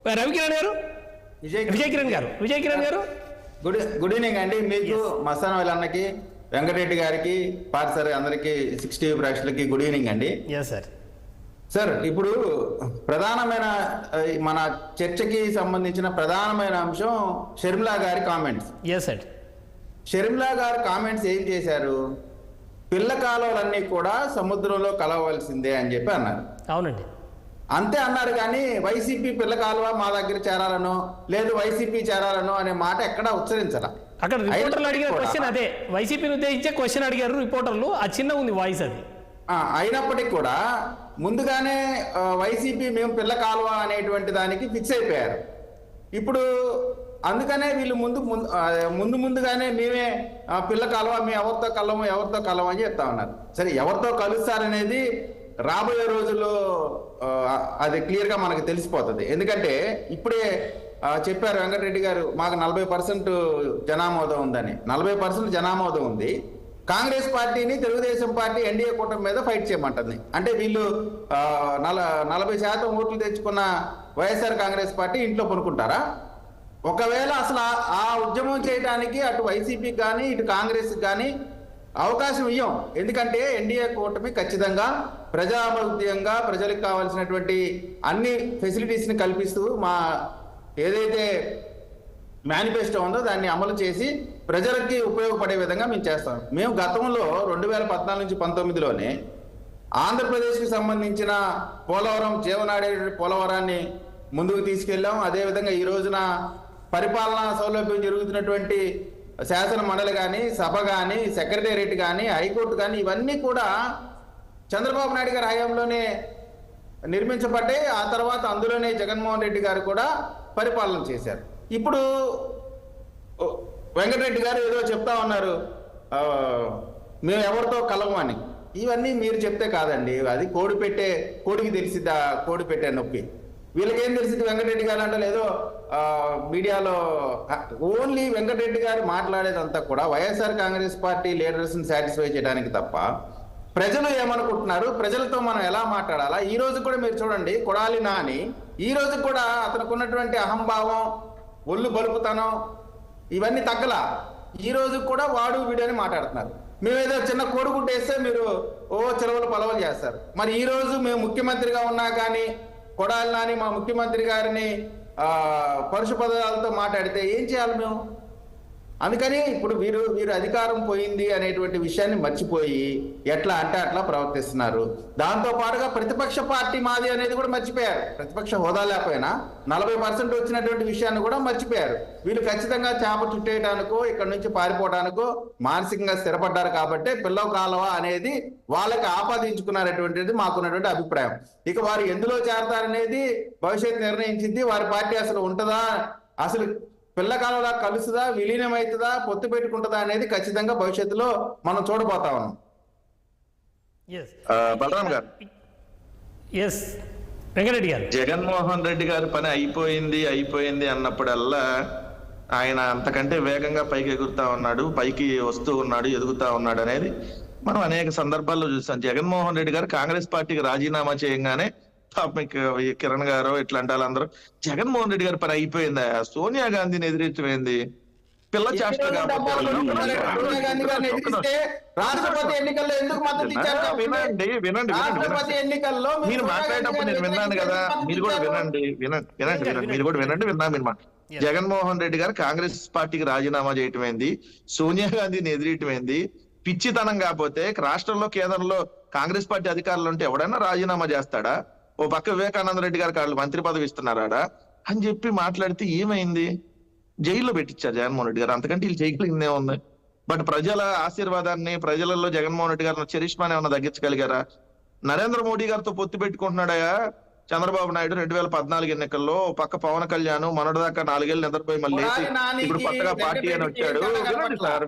రవికిరణ్ గారు, విజయ్ కిరణ్ గారు good evening అండి. మీకు మస్తాన్ వాళ్ళ అన్నకి, వెంకటరెడ్డి గారికి, పార్సర్ అందరికి 60 ప్రేక్షకులకి గుడ్ ఈవినింగ్ అండి. సార్, ఇప్పుడు ప్రధానమైన మన చర్చకి సంబంధించిన ప్రధానమైన అంశం షర్మిలా గారి కామెంట్స్. షర్మిలా గారి కామెంట్స్ ఏం చేశారు? పిల్ల కాలువలన్నీ కూడా సముద్రంలో కలవలసిందే అని చెప్పి అన్నారు. అవునండి, అంతే అన్నారు. కానీ వైసీపీ పిల్ల కాలువ మా దగ్గర చేరాలనో లేదు వైసీపీ చేరాలనో అనే మాట ఎక్కడా ఉచ్చరించాల. అక్కడ రిపోర్టర్లు అడిగిన క్వశ్చన్ అదే, వైసీపీని ఉద్దేశించే క్వశ్చన్ అడిగారు రిపోర్టర్లు. ఆ చిన్న ఉంది వాయిస్ అది. అయినప్పటికీ కూడా ముందుగానే వైసీపీ మేము పిల్ల కాలువ అనేటువంటి దానికి ఫిక్స్ అయిపోయారు. ఇప్పుడు అందుకనే వీళ్ళు ముందుగానే మేమే పిల్ల కాలువ, మేము ఎవరితో కలవం అని చెప్తా ఉన్నారు. సరే, ఎవరితో కలుస్తారనేది రాబోయే రోజుల్లో అది క్లియర్గా మనకు తెలిసిపోతుంది. ఎందుకంటే ఇప్పుడే చెప్పారు వెంకటరెడ్డి గారు, మాకు 40% జనామోదం ఉందని. 40% జనామోదం ఉంది. కాంగ్రెస్ పార్టీని తెలుగుదేశం పార్టీ ఎన్డీఏ కూటమి మీద ఫైట్ చేయమంటుంది. అంటే వీళ్ళు 40% ఓట్లు తెచ్చుకున్న వైఎస్ఆర్ కాంగ్రెస్ పార్టీ ఇంట్లో పనుకుంటారా? ఒకవేళ అసలు ఆ ఉద్యమం చేయడానికి అటు వైసీపీకి కానీ ఇటు కాంగ్రెస్కి కానీ అవకాశం ఇవ్వం. ఎందుకంటే ఎన్డీఏ కూటమి ఖచ్చితంగా ప్రజాభివృద్ధిగా ప్రజలకు కావాల్సినటువంటి అన్ని ఫెసిలిటీస్ని కల్పిస్తూ మా ఏదైతే మేనిఫెస్టో ఉందో దాన్ని అమలు చేసి ప్రజలకి ఉపయోగపడే విధంగా మేము చేస్తాం. మేము గతంలో 2014 నుంచి 19లోనే ఆంధ్రప్రదేశ్కి సంబంధించిన పోలవరం, జీవనాడే పోలవరాన్ని ముందుకు తీసుకెళ్ళాం. అదేవిధంగా ఈ రోజున పరిపాలనా సౌలభ్యం జరుగుతున్నటువంటి శాసన మండలి కానీ, సభ కానీ, సెక్రటేరియట్ కానీ, హైకోర్టు కానీ ఇవన్నీ కూడా చంద్రబాబు నాయుడు గారి హయాంలోనే నిర్మించబడ్డాయి. ఆ తర్వాత అందులోనే జగన్మోహన్ రెడ్డి గారు కూడా పరిపాలన చేశారు. ఇప్పుడు వెంకటరెడ్డి గారు ఏదో చెప్తా ఉన్నారు, మేము ఎవరితో కలవమని. ఇవన్నీ మీరు చెప్తే కాదండి, అది కోడికి తెలిసిద్దా కోడి పెట్టే నొప్పి. వీళ్ళకేం తెలిసింది? వెంకటరెడ్డి గారు అంటే ఏదో మీడియాలో ఓన్లీ వెంకటరెడ్డి గారు మాట్లాడేదంతా కూడా వైఎస్ఆర్ కాంగ్రెస్ పార్టీ లీడర్స్ని సాటిస్ఫై చేయడానికి తప్ప ప్రజలు ఏమనుకుంటున్నారు, ప్రజలతో మనం ఎలా మాట్లాడాలా. ఈ రోజు కూడా మీరు చూడండి, కొడాలి నాని ఈ రోజు కూడా అతనికి ఉన్నటువంటి అహంభావం, ఒళ్ళు బలుపుతనం ఇవన్నీ తగ్గల. ఈ రోజు కూడా వాడు వీడని మాట్లాడుతున్నారు. మేమేదో చిన్న కోడిగుడ్డేస్తే మీరు చెరువులు పొలవలు చేస్తారు. మరి ఈ రోజు మేము ముఖ్యమంత్రిగా ఉన్నా కానీ కొడాలి నాని మా ముఖ్యమంత్రి గారిని పరుష పదాలతో మాట్లాడితే ఏం చేయాలి మేము? అందుకని ఇప్పుడు వీరు అధికారం పోయింది అనేటువంటి విషయాన్ని మర్చిపోయి ఎట్లా అంటే అట్లా ప్రవర్తిస్తున్నారు. దాంతో పాటుగా ప్రతిపక్ష పార్టీ మాది అనేది కూడా మర్చిపోయారు. ప్రతిపక్ష హోదా లేకపోయినా 40% వచ్చినటువంటి విషయాన్ని కూడా మర్చిపోయారు. వీళ్ళు ఖచ్చితంగా చేప చుట్టేయడానికో ఇక్కడ నుంచి పారిపోవడానికో మానసికంగా స్థిరపడ్డారు. కాబట్టి పిల్లవ కాలువ అనేది వాళ్ళకి ఆపాదించుకున్నటువంటిది మాకున్నటువంటి అభిప్రాయం. ఇక వారు ఎందులో చేరతారనేది భవిష్యత్తు నిర్ణయించింది. వారి పార్టీ అసలు ఉంటుందా, అసలు పిల్ల కాలంలో కలుస్తుందా, విలీనమవుతుందా, పొత్తు పెట్టుకుంటుందా అనేది ఖచ్చితంగా భవిష్యత్తులో మనం చూడబోతా ఉన్నాం. బలరాం గారు, వెంకటరెడ్డి గారు, జగన్మోహన్ రెడ్డి గారి పని అయిపోయింది అన్నప్పుడల్లా ఆయన అంతకంటే వేగంగా పైకి ఎగురుతా ఉన్నాడు, పైకి వస్తూ ఉన్నాడు, ఎదుగుతా ఉన్నాడు అనేది మనం అనేక సందర్భాల్లో చూస్తాం. జగన్మోహన్ రెడ్డి గారు కాంగ్రెస్ పార్టీకి రాజీనామా చేయగానే కిరణ్ గారు ఇట్లాంటి వాళ్ళందరూ జగన్మోహన్ రెడ్డి గారి పని అయిపోయిందా, సోనియా గాంధీని ఎదిరించమైంది, పిల్ల చేష్ట వినండి. మీరు మాట్లాడేటప్పుడు నేను విన్నాను కదా, మీరు కూడా వినండి. జగన్మోహన్ రెడ్డి గారు కాంగ్రెస్ పార్టీకి రాజీనామా చేయటమైంది, సోనియా గాంధీని ఎదిరియటమైంది. పిచ్చితనం కాకపోతే రాష్ట్రంలో కేంద్రంలో కాంగ్రెస్ పార్టీ అధికారులు ఉంటే ఎవడైనా రాజీనామా చేస్తాడా? ఓ పక్క వివేకానంద రెడ్డి గారికి వాళ్ళు మంత్రి పదవి ఇస్తున్నారా అని చెప్పి మాట్లాడితే ఏమైంది? జైల్లో పెట్టించారు జగన్మోహన్ రెడ్డి గారు. అంతకంటే వీళ్ళు చేయగలిగిందే ఉంది. బట్ ప్రజల ఆశీర్వాదాన్ని, ప్రజలలో జగన్మోహన్ రెడ్డి గారిని చరిష్మాని ఏమన్నా తగ్గించగలిగారా? నరేంద్ర మోడీ గారితో పొత్తు పెట్టుకుంటున్నాడయా చంద్రబాబు నాయుడు 2014 ఎన్నికల్లో. పక్క పవన్ కళ్యాణ్ మొన్నటిదాకా 4 ఏళ్ళు నిద్రపోయి మళ్ళీ ఇప్పుడు కొత్తగా పార్టీ అని వచ్చాడు.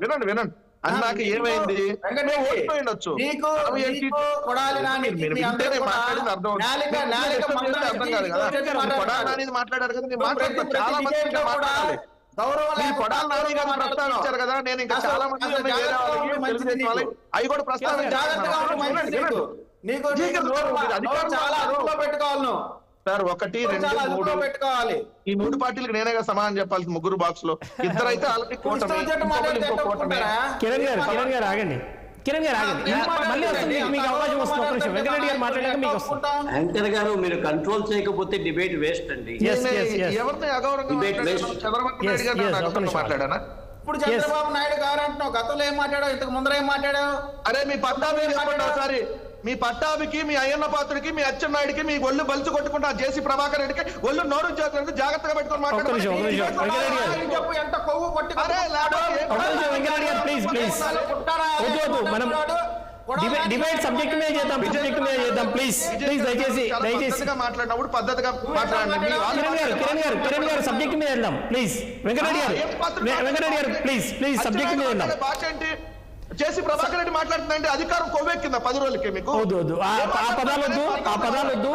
వినండి అన్నాక ఏమైంది? ఓడిపోయిండొచ్చు. మాట్లాడారు కదా, చాలా మంది ప్రస్తావించారు కదా. నేను ఇంకా చాలా మంది అవి కూడా ప్రస్తావించారు. సార్ 1, 2, చాలా అదుపులో 3 పెట్టుకోవాలి. ఈ 3 పార్టీలకు నేనేగా సమాధానం చెప్పాల్సి ముగ్గురు బాక్స్ లో ఇద్దరైతే ఆల్రెడీ ఇష్టం వచ్చినట్టు మాట్లాడితే ఎట్లా ఒప్పుకుంటారా? కిరణ్ గారు ఆగండి. మళ్ళీ వస్తుంది, మీకు అవకాశం వస్తుంది. ఒక్క నిమిషం, వెంకటరెడ్డి గారు మాట్లాడాక మీకు వస్తుంది. యాంకర్ గారు మీరు కంట్రోల్ చేయకపోతే డిబేట్ వేస్ట్ అండి. Yes, yes, yes. ఎవరిని అగౌరవంగా Debate మాట్లాడాను? waste. చంద్రబాబు నాయుడు గారు Yes, నాకు yes, ఒక్క నిమిషం. మాట్లాడానా? ఇప్పుడు చంద్రబాబు నాయుడు గారు అంటున్నావు, గతంలో ఏం మాట్లాడావు, ఇంతకు ముందర ఏం మాట్లాడావు? అరే మీ పట్టాభి చెప్పండి ఒకసారి. మీ పట్టాభికి, మీ అయ్యన్న పాత్రకి, మీ అచ్చెన్నాయుడికి మీ ఒళ్ళు బలిచి కొట్టుకుంటా జేసీ ప్రభాకర్ రెడ్డికి ఒళ్ళు నోరు జాగ్రత్తగా పెట్టుకొని ఒక్క నిమిషం, ఒక్క నిమిషం. వెంకటరెడ్డి గారు. ఆయన చెప్పు, ఎంత కొవ్వు కొట్టి అరే, లేకపోతే ఒక్క నిమిషం, వెంకటరెడ్డి గారు, ప్లీజ్ వద్దు, మనం డిబేట్ సబ్జెక్ట్ మీద చేద్దాం, ప్లీజ్ దయచేసి మాట్లాడినప్పుడు పద్ధతిగా మాట్లాడండి. కిరణ్ గారు సబ్జెక్ట్ మీద వెళ్దాం ప్లీజ్. వెంకటరెడ్డి గారు ప్లీజ్ సబ్జెక్ట్ మీద వెళ్దాం. భాష ఏంటి? చేసి ప్రభాకర్ రెడ్డి మాట్లాడుతుందంటే అధికారం కొవ్వెక్కిందా 10 రోజులకి మీకు? వద్దు ఆ పదాలు వద్దు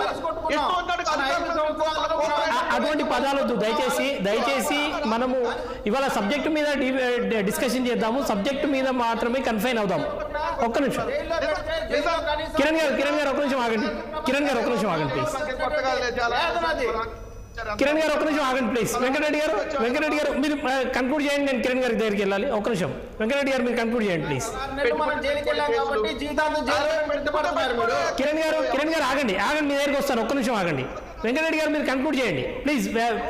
అటువంటి పదాలు వద్దు దయచేసి మనము ఇవాళ సబ్జెక్టు మీద డిస్కషన్ చేద్దాము. సబ్జెక్టు మీద మాత్రమే కన్ఫైన్ అవుదాం. ఒక్క నిమిషం కిరణ్ గారు ఒక్క నిమిషం ఆగండి. కిరణ్ గారు ఒక్క నిమిషం ఆగండి ప్లీజ్. కిరణ్ గారు ఒక్క నిమిషం ఆగండి ప్లీజ్. వెంకటరెడ్డి గారు మీరు కన్క్లూడ్ చేయండి, నేను కిరణ్ గారి దగ్గరికి వెళ్ళాలి. ఒక్క నిమిషం వెంకటరెడ్డి గారు, మీరు కన్క్లూడ్ చేయండి ప్లీజ్. మనం జైలుకి వెళ్ళాం కాబట్టి జీవితాంతం జైలు పెట్టుబడుతున్నారు మీరు. కిరణ్ గారు ఆగండి, మీ దగ్గరికి వస్తాను. ఒక్క నిమిషం ఆగండి. వెంకటరెడ్డి గారు మీరు కన్క్లూడ్ చేయండి ప్లీజ్.